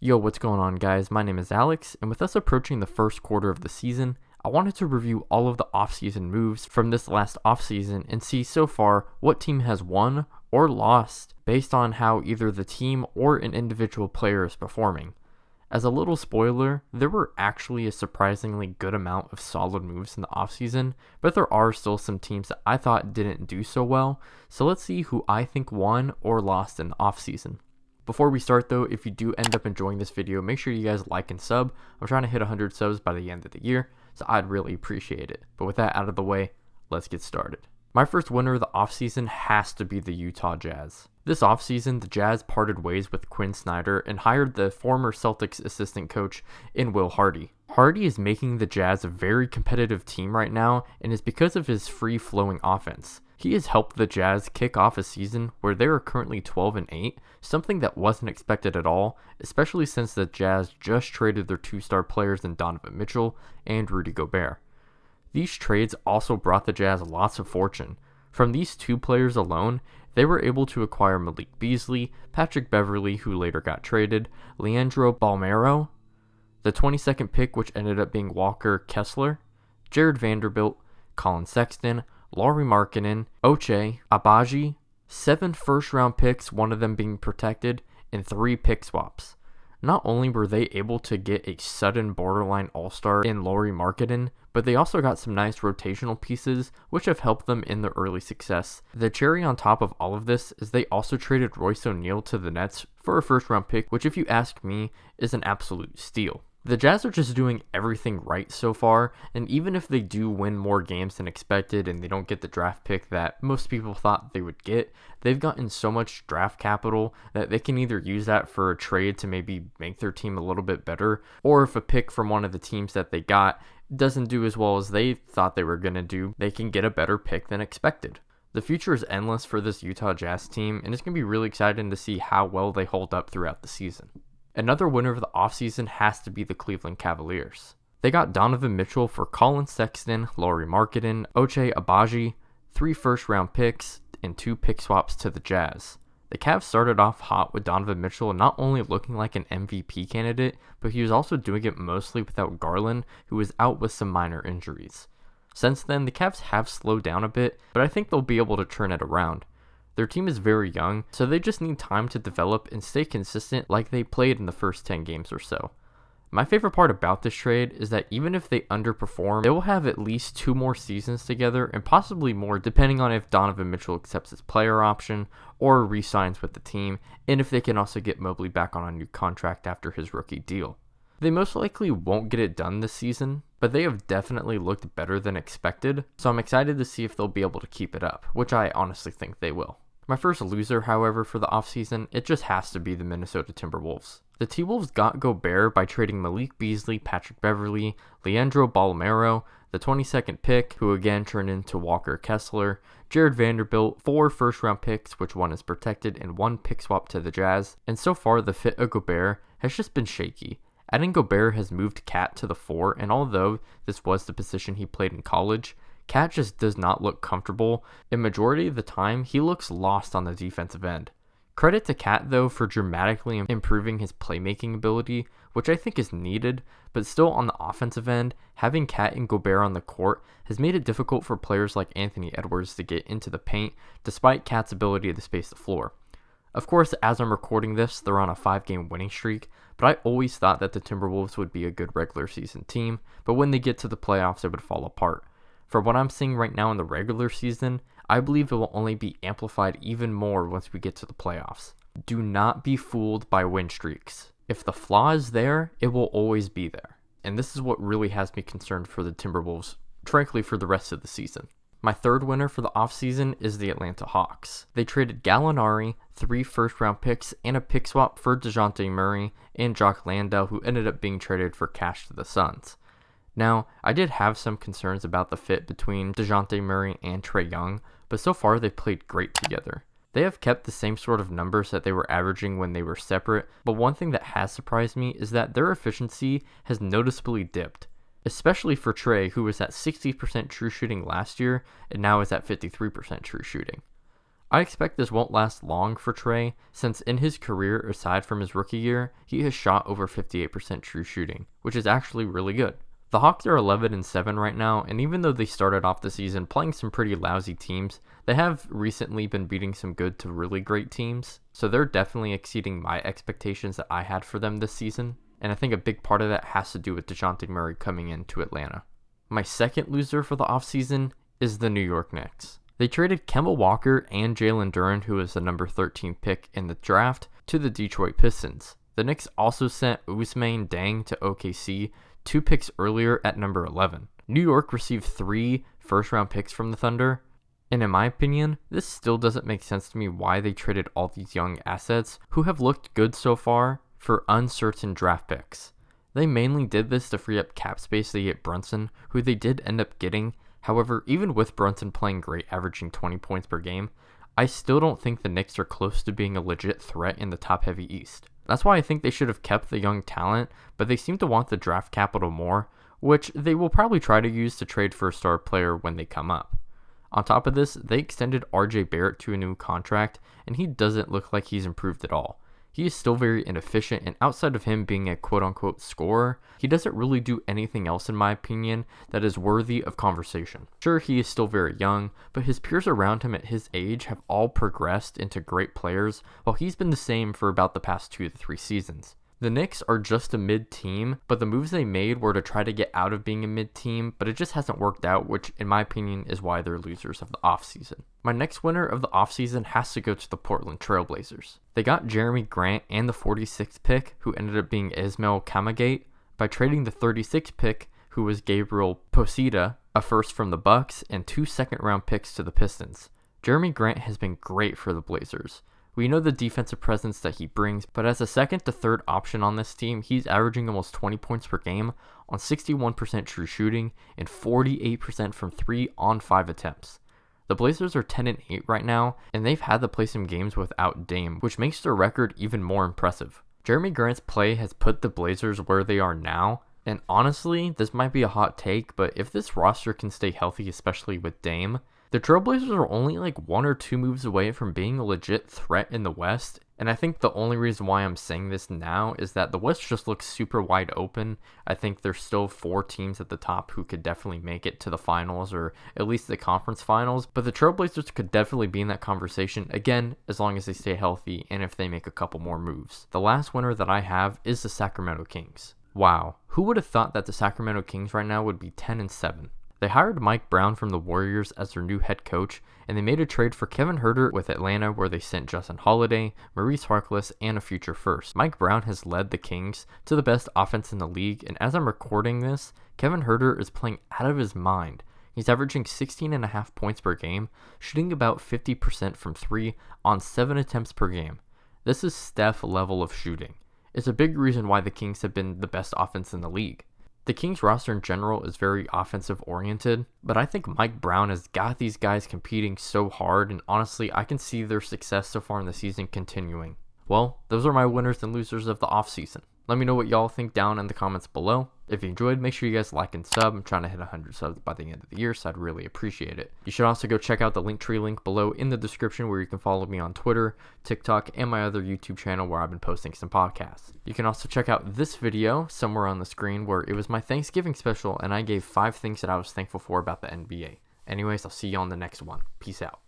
Yo, what's going on, guys? My name is Alex, and with us approaching the first quarter of the season, I wanted to review all of the offseason moves from this last offseason and see so far what team has won or lost based on how either the team or an individual player is performing. As a little spoiler, there were actually a surprisingly good amount of solid moves in the offseason, but there are still some teams that I thought didn't do so well, so let's see who I think won or lost in the offseason. Before we start though, if you do end up enjoying this video, make sure you guys like and sub. I'm trying to hit 100 subs by the end of the year, so I'd really appreciate it. But with that out of the way, let's get started. My first winner of the offseason has to be the Utah Jazz. This offseason, the Jazz parted ways with Quinn Snyder and hired the former Celtics assistant coach in Will Hardy. Hardy is making the Jazz a very competitive team right now, and it's because of his free-flowing offense. He has helped the Jazz kick off a season where they are currently 12-8, something that wasn't expected at all, especially since the Jazz just traded their two-star players in Donovan Mitchell and Rudy Gobert. These trades also brought the Jazz lots of fortune. From these two players alone, they were able to acquire Malik Beasley, Patrick Beverley, who later got traded, Leandro Balmero, the 22nd pick, which ended up being Walker Kessler, Jared Vanderbilt, Colin Sexton, Lauri Markkanen, Ochai Agbaji, 7 first-round picks, one of them being protected, and 3 pick swaps. Not only were they able to get a sudden borderline all-star in Lauri Markkanen, but they also got some nice rotational pieces, which have helped them in their early success. The cherry on top of all of this is they also traded Royce O'Neal to the Nets for a first-round pick, which if you ask me, is an absolute steal. The Jazz are just doing everything right so far, and even if they do win more games than expected and they don't get the draft pick that most people thought they would get, they've gotten so much draft capital that they can either use that for a trade to maybe make their team a little bit better, or if a pick from one of the teams that they got doesn't do as well as they thought they were going to do, they can get a better pick than expected. The future is endless for this Utah Jazz team, and it's going to be really exciting to see how well they hold up throughout the season. Another winner of the offseason has to be the Cleveland Cavaliers. They got Donovan Mitchell for Colin Sexton, Lauri Markkanen, Ochai Agbaji, 3 first-round picks, and 2 pick swaps to the Jazz. The Cavs started off hot with Donovan Mitchell not only looking like an MVP candidate, but he was also doing it mostly without Garland, who was out with some minor injuries. Since then, the Cavs have slowed down a bit, but I think they'll be able to turn it around. Their team is very young, so they just need time to develop and stay consistent like they played in the first 10 games or so. My favorite part about this trade is that even if they underperform, they will have at least 2 more seasons together and possibly more depending on if Donovan Mitchell accepts his player option or re-signs with the team, and if they can also get Mobley back on a new contract after his rookie deal. They most likely won't get it done this season, but they have definitely looked better than expected, so I'm excited to see if they'll be able to keep it up, which I honestly think they will. My first loser, however, for the offseason, it just has to be the Minnesota Timberwolves. The T-Wolves got Gobert by trading Malik Beasley, Patrick Beverley, Leandro Balmero, the 22nd pick, who again turned into Walker Kessler, Jared Vanderbilt, 4 first-round picks, which one is protected, and 1 pick swap to the Jazz, and so far the fit of Gobert has just been shaky. Adding Gobert has moved Cat to the 4, and although this was the position he played in college, Cat just does not look comfortable, and majority of the time, he looks lost on the defensive end. Credit to Cat though for dramatically improving his playmaking ability, which I think is needed, but still on the offensive end, having Cat and Gobert on the court has made it difficult for players like Anthony Edwards to get into the paint, despite Cat's ability to space the floor. Of course, as I'm recording this, they're on a 5-game winning streak, but I always thought that the Timberwolves would be a good regular season team, but when they get to the playoffs, it would fall apart. For what I'm seeing right now in the regular season, I believe it will only be amplified even more once we get to the playoffs. Do not be fooled by win streaks. If the flaw is there, it will always be there. And this is what really has me concerned for the Timberwolves, frankly for the rest of the season. My third winner for the offseason is the Atlanta Hawks. They traded Gallinari, 3 first-round picks, and a pick swap for DeJounte Murray and Jock Landale, who ended up being traded for cash to the Suns. Now, I did have some concerns about the fit between DeJounte Murray and Trae Young, but so far they've played great together. They have kept the same sort of numbers that they were averaging when they were separate, but one thing that has surprised me is that their efficiency has noticeably dipped, especially for Trae, who was at 60% true shooting last year and now is at 53% true shooting. I expect this won't last long for Trey, since in his career, aside from his rookie year, he has shot over 58% true shooting, which is actually really good. The Hawks are 11-7 right now, and even though they started off the season playing some pretty lousy teams, they have recently been beating some good to really great teams, so they're definitely exceeding my expectations that I had for them this season, and I think a big part of that has to do with DeJounte Murray coming into Atlanta. My second loser for the offseason is the New York Knicks. They traded Kemba Walker and Jalen Duren, who was the number 13 pick in the draft, to the Detroit Pistons. The Knicks also sent Ousmane Dieng to OKC 2 picks earlier at number 11. New York received 3 first-round picks from the Thunder, and in my opinion, this still doesn't make sense to me why they traded all these young assets who have looked good so far for uncertain draft picks. They mainly did this to free up cap space to get Brunson, who they did end up getting. However, even with Brunson playing great, averaging 20 points per game, I still don't think the Knicks are close to being a legit threat in the top-heavy East. That's why I think they should have kept the young talent, but they seem to want the draft capital more, which they will probably try to use to trade for a star player when they come up. On top of this, they extended RJ Barrett to a new contract, and he doesn't look like he's improved at all. He is still very inefficient, and outside of him being a quote-unquote scorer, he doesn't really do anything else in my opinion that is worthy of conversation. Sure, he is still very young, but his peers around him at his age have all progressed into great players, while he's been the same for about the past 2 to 3 seasons. The Knicks are just a mid-team, but the moves they made were to try to get out of being a mid-team, but it just hasn't worked out, which in my opinion is why they're losers of the offseason. My next winner of the offseason has to go to the Portland Trail Blazers. They got Jeremy Grant and the 46th pick, who ended up being Ismail Kamagate, by trading the 36th pick, who was Gabriel Posita, a first from the Bucks, and 2 second-round picks to the Pistons. Jeremy Grant has been great for the Blazers. We know the defensive presence that he brings, but as a second to third option on this team, he's averaging almost 20 points per game on 61% true shooting and 48% from 3 on 5 attempts. The Blazers are 10-8 right now, and they've had to play some games without Dame, which makes their record even more impressive. Jeremy Grant's play has put the Blazers where they are now, and honestly, this might be a hot take, but if this roster can stay healthy, especially with Dame, the Trailblazers are only like 1 or 2 moves away from being a legit threat in the West, and I think the only reason why I'm saying this now is that the West just looks super wide open. I think there's still 4 teams at the top who could definitely make it to the finals, or at least the conference finals, but the Trailblazers could definitely be in that conversation, again, as long as they stay healthy and if they make a couple more moves. The last winner that I have is the Sacramento Kings. Wow, who would have thought that the Sacramento Kings right now would be 10-7? They hired Mike Brown from the Warriors as their new head coach, and they made a trade for Kevin Huerter with Atlanta where they sent Justin Holiday, Maurice Harkless, and a future first. Mike Brown has led the Kings to the best offense in the league, and as I'm recording this, Kevin Huerter is playing out of his mind. He's averaging 16.5 points per game, shooting about 50% from 3 on 7 attempts per game. This is Steph level of shooting. It's a big reason why the Kings have been the best offense in the league. The Kings roster in general is very offensive oriented, but I think Mike Brown has got these guys competing so hard, and honestly, I can see their success so far in the season continuing. Well, those are my winners and losers of the offseason. Let me know what y'all think down in the comments below. If you enjoyed, make sure you guys like and sub. I'm trying to hit 100 subs by the end of the year, so I'd really appreciate it. You should also go check out the Linktree link below in the description where you can follow me on Twitter, TikTok, and my other YouTube channel where I've been posting some podcasts. You can also check out this video somewhere on the screen where it was my Thanksgiving special and I gave 5 things that I was thankful for about the NBA. Anyways, I'll see you on the next one. Peace out.